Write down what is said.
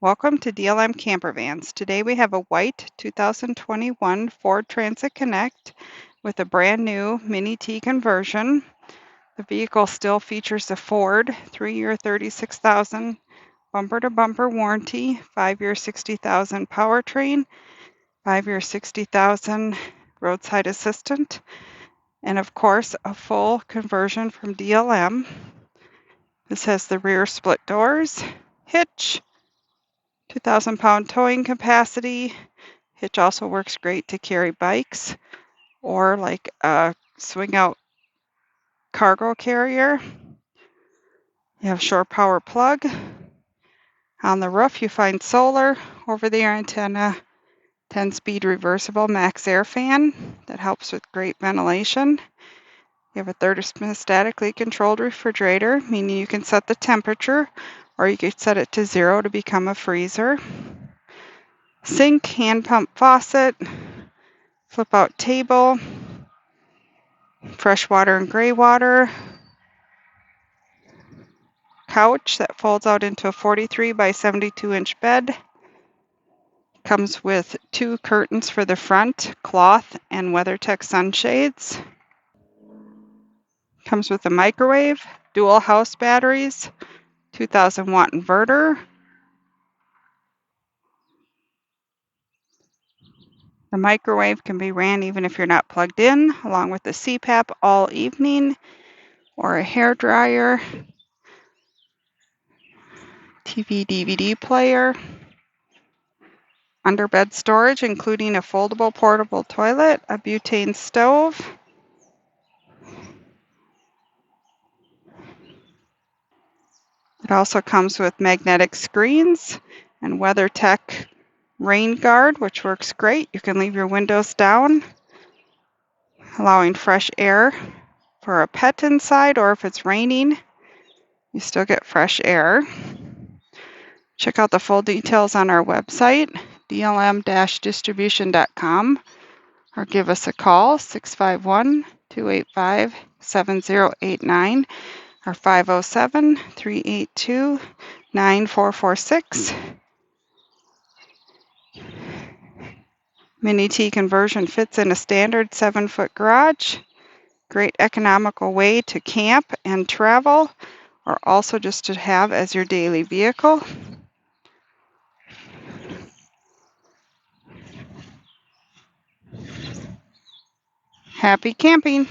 Welcome to DLM Campervans. Today we have a white 2021 Ford Transit Connect with a brand new Mini-T conversion. The vehicle still features the Ford 3-year 36,000 bumper-to-bumper warranty, 5-year 60,000 powertrain, 5-year 60,000 roadside assistant, and of course a full conversion from DLM. This has the rear split doors, hitch, 2,000-pound towing capacity. Hitch also works great to carry bikes or like a swing out cargo carrier. You have shore power plug. On the roof you find solar, over-the-air antenna, 10-speed reversible max air fan that helps with great ventilation. You have a thermostatically controlled refrigerator, meaning you can set the temperature or you could set it to 0 to become a freezer. Sink, hand pump faucet, flip out table, fresh water and gray water, couch that folds out into a 43 by 72 inch bed. Comes with 2 curtains for the front, cloth and WeatherTech sunshades. Comes with a microwave, dual house batteries, 2000 watt inverter. The microwave can be ran even if you're not plugged in, along with the CPAP all evening, or a hair dryer, TV DVD player, underbed storage including a foldable portable toilet, a butane stove. It also comes with magnetic screens and WeatherTech rain guard, which works great. You can leave your windows down, allowing fresh air for a pet inside, or if it's raining, you still get fresh air. Check out the full details on our website, dlm-distribution.com, or give us a call, 651-285-7089, or 507-382-9446. Mini-T conversion fits in a standard 7-foot garage. Great economical way to camp and travel, or also just to have as your daily vehicle. Happy camping!